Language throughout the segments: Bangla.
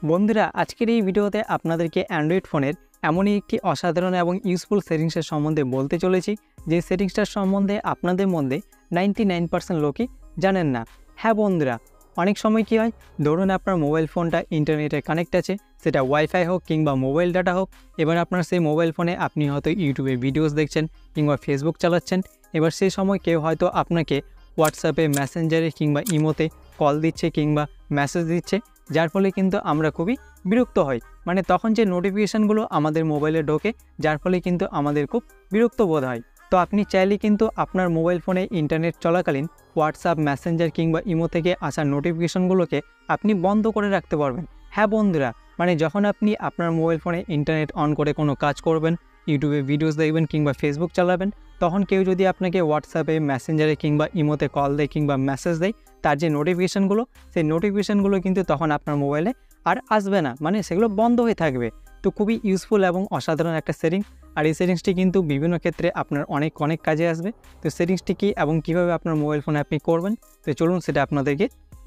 বন্ধুরা আজকের এই ভিডিওতে আপনাদেরকে অ্যান্ড্রয়েড ফোনের এমনই একটি অসাধারণ এবং ইউজফুল সেটিংসের সম্বন্ধে বলতে চলেছি যে সেটিংসটার সম্বন্ধে আপনাদের মধ্যে 99% লোকই জানেন না। হ্যাঁ বন্ধুরা, অনেক সময় কি হয়, ধরুন আপনার মোবাইল ফোনটা ইন্টারনেটে কানেক্ট আছে, সেটা ওয়াইফাই হোক কিংবা মোবাইল ডাটা হোক। এবার আপনার সেই মোবাইল ফোনে আপনি হয়তো ইউটিউবে ভিডিওস দেখছেন কিংবা ফেসবুক চালাচ্ছেন। এবার সেই সময় কেউ হয়তো আপনাকে হোয়াটসঅ্যাপে, মেসেঞ্জারে কিংবা ইমোতে কল দিচ্ছে কিংবা মেসেজ দিচ্ছে, যার ফলে কিন্তু আমরা খুবই বিরক্ত হই। মানে তখন যে নোটিফিকেশানগুলো আমাদের মোবাইলে ঢোকে, যার ফলে কিন্তু আমাদের খুব বিরক্ত বোধ হয়। তো আপনি চাইলে কিন্তু আপনার মোবাইল ফোনে ইন্টারনেট চলাকালীন হোয়াটসঅ্যাপ, মেসেঞ্জার কিংবা ইমো থেকে আসা নোটিফিকেশানগুলোকে আপনি বন্ধ করে রাখতে পারবেন। হ্যাঁ বন্ধুরা, মানে যখন আপনি আপনার মোবাইল ফোনে ইন্টারনেট অন করে কোনো কাজ করবেন, ইউটিউবে ভিডিওস দেখবেন কিংবা ফেসবুক চালাবেন, তখন কেউ যদি আপনাকে হোয়াটসঅ্যাপে, মেসেঞ্জারে কিংবা ইমোতে কল দেয় কিংবা মেসেজ দেয়, তার যে নোটিফিকেশানগুলো, সেই নোটিফিকেশানগুলো কিন্তু তখন আপনার মোবাইলে আর আসবে না, মানে সেগুলো বন্ধ হয়ে থাকবে। তো খুবই ইউজফুল এবং অসাধারণ একটা সেটিং। আর এই সেটিংসটি কিন্তু বিভিন্ন ক্ষেত্রে আপনার অনেক কাজে আসবে। তো সেটিংসটি কী এবং কীভাবে আপনার মোবাইল ফোনে আপনি করবেন, তো চলুন সেটা আপনাদেরকে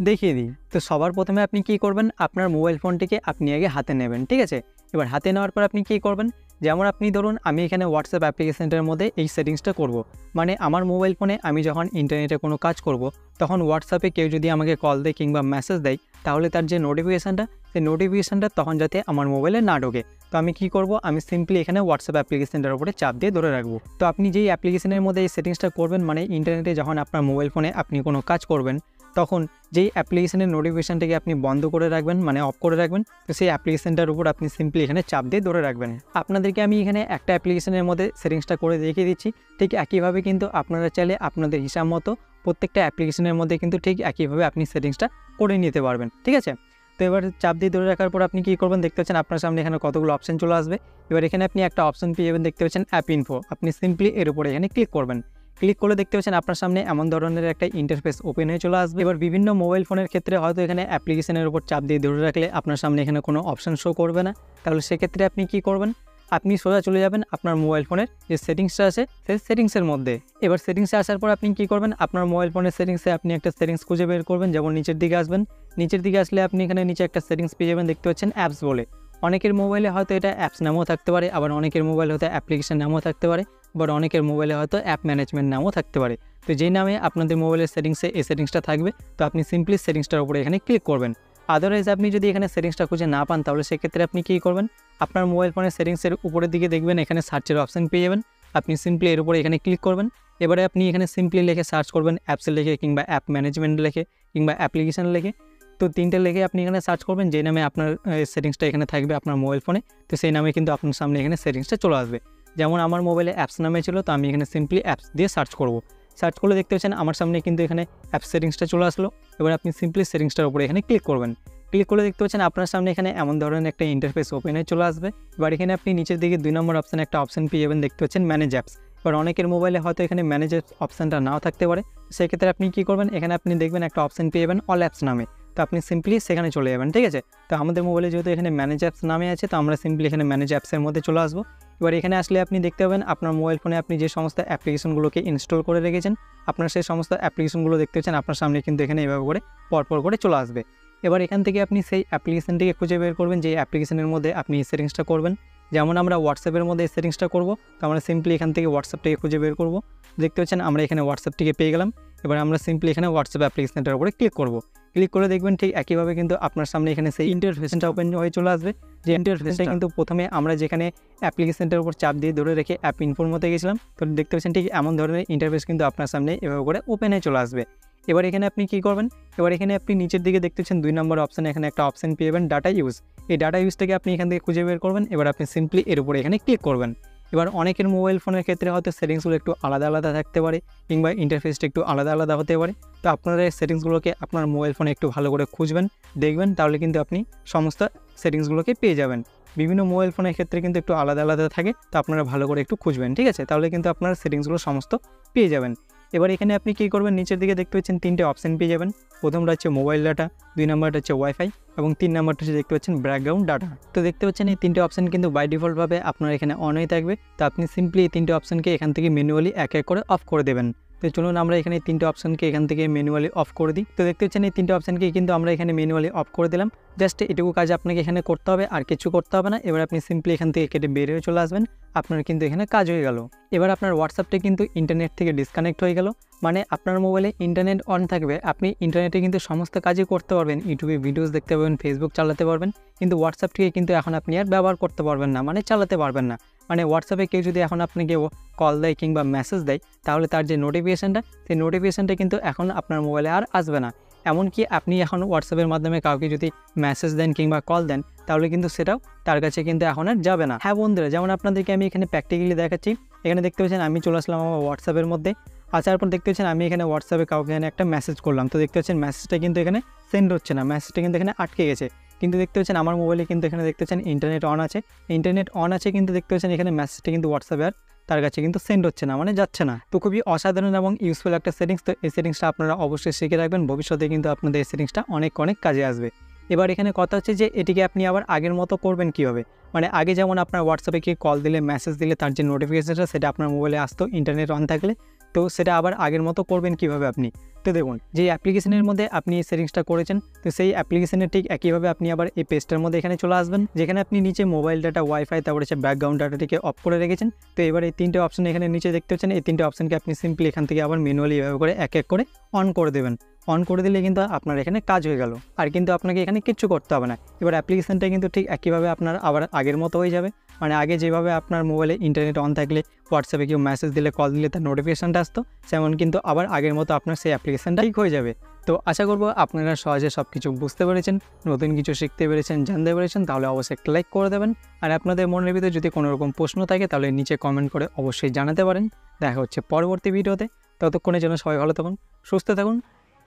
দেখিয়ে দিই। তো সবার প্রথমে আপনি কী করবেন, আপনার মোবাইল ফোনটিকে আপনি আগে হাতে নেবেন, ঠিক আছে। এবার হাতে নেওয়ার পর আপনি কী করবেন, যেমন আপনি ধরুন আমি এখানে হোয়াটসঅ্যাপ অ্যাপ্লিকেশনটার মধ্যে এই সেটিংসটা করব। মানে আমার মোবাইল ফোনে আমি যখন ইন্টারনেটে কোনো কাজ করব, তখন হোয়াটসঅ্যাপে কেউ যদি আমাকে কল দেয় কিংবা মেসেজ দেয়, তাহলে তার যে নোটিফিকেশানটা, সেই নোটিফিকেশানটা তখন যাতে আমার মোবাইলে না ঢোকে। তো আমি কী করব, আমি সিম্পলি এখানে হোয়াটসঅ্যাপ অ্যাপ্লিকেশনটার উপরে চাপ দিয়ে ধরে রাখবো। তো আপনি যেই অ্যাপ্লিকেশনের মধ্যে এই সেটিংসটা করবেন, মানে ইন্টারনেটে যখন আপনার মোবাইল ফোনে আপনি কোনো কাজ করবেন, তখন যেই অ্যাপ্লিকেশনের নোটিফিকেশানটাকে আপনি বন্ধ করে রাখবেন, মানে অফ করে রাখবেন, তো সেই অ্যাপ্লিকেশনটার উপর আপনি সিম্পলি এখানে চাপ দিয়ে ধরে রাখবেন। আপনাদেরকে আমি এখানে একটা অ্যাপ্লিকেশনের মধ্যে সেটিংসটা করে দেখিয়ে দিচ্ছি। ঠিক একইভাবে কিন্তু আপনারা চাইলে আপনাদের হিসাব মতো প্রত্যেকটা অ্যাপ্লিকেশনের মধ্যে কিন্তু ঠিক একইভাবে আপনি সেটিংসটা করে নিতে পারবেন, ঠিক আছে। তো এবার চাপ দিয়ে ধরে রাখার পর আপনি কী করবেন, দেখতে পাচ্ছেন আপনার সামনে এখানে কতগুলো অপশন চলে আসবে। এবার এখানে আপনি একটা অপশন পেয়ে যাবেন, দেখতে পাচ্ছেন অ্যাপ ইনফো। আপনি সিম্পলি এর উপরে এখানে ক্লিক করবেন। ক্লিক করলে দেখতে পাচ্ছেন আপনার সামনে এমন ধরনের একটা ইন্টারফেস ওপেন হয়ে চলে আসবে। এবার বিভিন্ন মোবাইল ফোনের ক্ষেত্রে হয়তো এখানে অ্যাপ্লিকেশনের উপর চাপ দিয়ে ধরে রাখলে আপনার সামনে এখানে কোনো অপশন শো করবে না। তাহলে সেক্ষেত্রে আপনি কী করবেন, আপনি সোজা চলে যাবেন আপনার মোবাইল ফোনের যে সেটিংসটা আছে সেই সেটিংসের মধ্যে। এবার সেটিংসে আসার পর আপনি কী করবেন, আপনার মোবাইল ফোনের সেটিংসে আপনি একটা সেটিংস খুঁজে বের করবেন। যেমন নিচের দিকে আসবেন, নিচের দিকে আসলে আপনি এখানে নিচে একটা সেটিংস পেয়ে যাবেন, দেখতে পাচ্ছেন অ্যাপস বলে। অনেকের মোবাইলে হয়তো এটা অ্যাপস নামও থাকতে পারে, আবার অনেকের মোবাইলে হয়তো অ্যাপ্লিকেশন নামও থাকতে পারে, আবার অনেকের মোবাইলে হয়তো অ্যাপ ম্যানেজমেন্ট নামও থাকতে পারে। তো যেই নামে আপনাদের মোবাইলের সেটিংসে এই সেটিংসটা থাকবে, তো আপনি সিম্পলি সেটিংসটার উপরে এখানে ক্লিক করবেন। আদারওয়াইজ আপনি যদি এখানে সেটিংসটা খুঁজে না পান, তাহলে সেক্ষেত্রে আপনি কী করবেন, আপনার মোবাইল ফোনের সেটিংসের উপরের দিকে দেখবেন এখানে সার্চের অপশান পেয়ে যাবেন। আপনি সিম্পলি এর উপরে এখানে ক্লিক করবেন। এবারে আপনি এখানে সিম্পলি লিখে সার্চ করবেন, অ্যাপস লিখে কিংবা অ্যাপ ম্যানেজমেন্ট লিখে কিংবা অ্যাপ্লিকেশান লিখে। তো তিনটে লিখে আপনি এখানে সার্চ করবেন, যে নামে আপনার সেটিংসটা এখানে থাকবে আপনার মোবাইল ফোনে, তো সেই নামে কিন্তু আপনার সামনে এখানে সেটিংসটা চলে আসবে। যেমন আমার মোবাইলে অ্যাপস নামে ছিল, তো আমি এখানে সিম্পলি অ্যাপস দিয়ে সার্চ করব। সার্চ করলে দেখতে পাচ্ছেন আমার সামনে কিন্তু এখানে অ্যাপস সেটিংসটা চলে আসলো। এবার আপনি সিম্পলি সেটিংসটার উপরে এখানে ক্লিক করবেন। ক্লিক করলে দেখতে পাচ্ছেন আপনার সামনে এখানে এমন ধরনের একটা ইন্টারফেস ওপেন হয়ে চলে আসবে। এবার এখানে আপনি নিচের দিকে 2 নম্বর অপশানে একটা অপশান পেয়ে যাবেন, দেখতে পাচ্ছেন ম্যানেজ অ্যাপস। এবার অনেকের মোবাইলে হয়তো এখানে ম্যানেজ অ্যাপস অপশানটা নাও থাকতে পারে, সেক্ষেত্রে আপনি কী করবেন, এখানে আপনি দেখবেন একটা অপশান পেয়ে যাবেন অল অ্যাপস নামে। তো আপনি সিম্পলি সেখানে চলে যাবেন, ঠিক আছে। তো আমাদের মোবাইলে যেহেতু এখানে ম্যানেজ অ্যাপস নামে আছে, তো আমরা সিম্পলি এখানে ম্যানেজ অ্যাপসের মধ্যে চলে আসবো। এবার এখানে আসলে আপনি দেখতে পাবেন আপনার মোবাইল ফোনে আপনি যে সমস্ত অ্যাপ্লিকেশনগুলোকে ইনস্টল করে রেখেছেন, আপনার সেই সমস্ত অ্যাপ্লিকেশনগুলো দেখতে পাচ্ছেন আপনার সামনে কিন্তু এখানে এভাবে করে পরপর করে চলে আসবে। এবার এখান থেকে আপনি সেই অ্যাপ্লিকেশনটিকে খুঁজে বের করবেন, যে অ্যাপ্লিকেশনের মধ্যে আপনি এই সেটিংসটা করবেন। যেমন আমরা হোয়াটসঅ্যাপের মধ্যে এই সেটিংসটা করব, তো আমরা সিম্পলি এখান থেকে হোয়াটসঅ্যাপটিকে খুঁজে বের করব। দেখতে পাচ্ছেন আমরা এখানে হোয়াটসঅ্যাপটিকে পেয়ে গেলাম। এবার আমরা সিম্পলি এখানে হোয়াটসঅ্যাপ অ্যাপ্লিকেশনটার উপরে ক্লিক করব। ক্লিক করে দেখবেন ঠিক একইভাবে কিন্তু আপনার সামনে এখানে সেই ইন্টারফেসটা ওপেন হয়ে চলে আসবে। যে ইন্টারফেসটা কিন্তু প্রথমে আমরা যেখানে অ্যাপ্লিকেশনটার উপর চাপ দিয়ে ধরে রেখে অ্যাপ ইনফোর মধ্যে গেছিলাম, তো দেখতে পাচ্ছেন ঠিক এমন ধরনের ইন্টারফেস কিন্তু আপনার সামনে এভাবে করে ওপেন হয়ে চলে আসবে। এবার এখানে আপনি কী করবেন, এবার এখানে আপনি নিচের দিকে দেখতে পাচ্ছেন 2 নম্বর অপশানে এখানে একটা অপশান পেয়ে যাবেন ডাটা ইউজ। এই ডাটা ইউজটাকে আপনি এখান থেকে খুঁজে বের করবেন। এবার আপনি সিম্পলি এর উপরে এখানে ক্লিক করবেন। এবার অনেকের মোবাইল ফোনের ক্ষেত্রে হয়তো সেটিংসগুলো একটু আলাদা থাকতে পারে কিংবা ইন্টারফেসটা একটু আলাদা হতে পারে। তো আপনারা এই সেটিংসগুলোকে আপনার মোবাইল ফোনে একটু ভালো করে খুঁজবেন, দেখবেন, তাহলে কিন্তু আপনি সমস্ত সেটিংসগুলোকে পেয়ে যাবেন। বিভিন্ন মোবাইল ফোনের ক্ষেত্রে কিন্তু একটু আলাদা থাকে, তো আপনারা ভালো করে একটু খুঁজবেন, ঠিক আছে। তাহলে কিন্তু আপনারা সেটিংসগুলো সমস্ত পেয়ে যাবেন। এবার এখানে আপনি কী করবেন, নিচের দিকে দেখতে পাচ্ছেন 3টে অপশান পেয়ে যাবেন। প্রথমটা হচ্ছে মোবাইল ডাটা, 2 নম্বরটা হচ্ছে ওয়াইফাই এবং 3 নম্বরটা হচ্ছে দেখতে পাচ্ছেন ব্যাকগ্রাউন্ড ডাটা। তো দেখতে পাচ্ছেন এই 3টে অপশান কিন্তু বাই ডিফল্টভাবে আপনার এখানে অন হয়ে থাকবে। তো আপনি সিম্পলি এই 3টে অপশানকে এখান থেকে ম্যানুয়ালি এক করে অফ করে দেবেন। তো চলুন আমরা এখানে এই 3টে অপশানকে এখান থেকে ম্যানুয়ালি অফ করে দিই। তো দেখতে পাচ্ছেন এই 3টে অপশানকে কিন্তু আমরা এখানে ম্যানুয়ালি অফ করে দিলাম। জাস্ট এটুকু কাজ আপনাকে এখানে করতে হবে, আর কিছু করতে হবে না। এবার আপনি সিম্পলি এখান থেকে কেটে বের হয়ে চলে আসবেন, আপনার কিন্তু এখানে কাজ হয়ে গেল। এবার আপনার হোয়াটসঅ্যাপটা কিন্তু ইন্টারনেট থেকে ডিসকানেক্ট হয়ে গেল, মানে আপনার মোবাইলে ইন্টারনেট অন থাকবে, আপনি ইন্টারনেটে কিন্তু সমস্ত কাজই করতে পারবেন, ইউটিউবে ভিডিওস দেখতে পারবেন, ফেসবুক চালাতে পারবেন, কিন্তু হোয়াটসঅ্যাপটিকে কিন্তু এখন আপনি আর ব্যবহার করতে পারবেন না, মানে চালাতে পারবেন না। মানে হোয়াটসঅ্যাপে কেউ যদি এখন আপনাকে কল দেয় কিংবা মেসেজ দেয়, তাহলে তার যে নোটিফিকেশানটা, সেই নোটিফিকেশানটা কিন্তু এখন আপনার মোবাইলে আর আসবে না। এমনকি আপনি এখন হোয়াটসঅ্যাপের মাধ্যমে কাউকে যদি মেসেজ দেন কিংবা কল দেন, তাহলে কিন্তু সেটাও তার কাছে কিন্তু এখন আর যাবে না। হ্যাঁ বন্ধুরা, যেমন আপনাদেরকে আমি এখানে প্র্যাকটিক্যালি দেখাচ্ছি। এখানে দেখতে পাচ্ছেন আমি চলে আসলাম আমার হোয়াটসঅ্যাপের মধ্যে। আসার পর দেখতে পাচ্ছেন আমি এখানে হোয়াটসঅ্যাপে কাউকে এখানে একটা মেসেজ করলাম, তো দেখতে পাচ্ছেন মেসেজটা কিন্তু এখানে সেন্ড হচ্ছে না, মেসেজটা কিন্তু এখানে আটকে গেছে। কিন্তু দেখতে পাচ্ছেন আমার মোবাইলে কিন্তু এখানে দেখতে পাচ্ছেন ইন্টারনেট অন আছে, ইন্টারনেট অন আছে, কিন্তু দেখতে পাচ্ছেন এখানে মেসেজটা কিন্তু হোয়াটসঅ্যাপে আর তার কাছে কিন্তু সেন্ড হচ্ছে না, মানে যাচ্ছে না। তো খুবই অসাধারণ এবং ইউজফুল একটা সেটিংস। তো এই সেটিংসটা আপনারা অবশ্যই শিখে রাখবেন, ভবিষ্যতে কিন্তু আপনাদের এই সেটিংসটা অনেক কাজে আসবে। এবার এখানে কথা হচ্ছে যে এটিকে আপনি আবার আগের মতো করবেন কীভাবে। মানে আগে যেমন আপনার হোয়াটসঅ্যাপে কি কল দিলে মেসেজ দিলে তার যে নোটিফিকেশনটা সেটা আপনার মোবাইলে আসতো ইন্টারনেট অন থাকলে, তো সেটা আবার আগের মতো করবেন কীভাবে আপনি। তো দেখুন, যে অ্যাপ্লিকেশনের মধ্যে আপনি এই সেটিংসটা করেছেন, তো সেই অ্যাপ্লিকেশনের ঠিক একইভাবে আপনি আবার এই পেজটার মধ্যে এখানে চলে আসবেন, যেখানে আপনি নিচে মোবাইল ডাটা, ওয়াইফাই, তারপরে হচ্ছে ব্যাকগ্রাউন্ড ডাটাটিকে অফ করে রেখেছেন। তো এবার এই তিনটে অপশন এখানে নিচে দেখতে পাচ্ছেন, এই তিনটে অপশনকে আপনি সিম্পলি এখান থেকে আবার ম্যানুয়ালি এভাবে করে এক এক করে অন করে দেবেন। অন করে দিলে কিন্তু আপনার এখানে কাজ হয়ে গেল, আর কিন্তু আপনাকে এখানে কিচ্ছু করতে হবে না। এবার অ্যাপ্লিকেশনটা কিন্তু ঠিক একইভাবে আপনার আবার আগের মতো হয়ে যাবে। মানে আগে যেভাবে আপনার মোবাইলে ইন্টারনেট অন থাকলে হোয়াটসঅ্যাপে কেউ মেসেজ দিলে, কল দিলে তার নোটিফিকেশানটা আসতো, সেমন কিন্তু আবার আগের মতো আপনার সেই অ্যাপ্লিকেশানটা ঠিক হয়ে যাবে। তো আশা করবো আপনারা সহজে সব কিছু বুঝতে পেরেছেন, নতুন কিছু শিখতে পেরেছেন, জানতে পেরেছেন। তাহলে অবশ্যই একটা লাইক করে দেবেন, আর আপনাদের মনের ভিতরে যদি কোনো রকম প্রশ্ন থাকে তাহলে নিচে কমেন্ট করে অবশ্যই জানাতে পারেন। দেখা হচ্ছে পরবর্তী ভিডিওতে, ততক্ষণের জন্য সবাই ভালো থাকুন, সুস্থ থাকুন,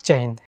জয় হিন্দ।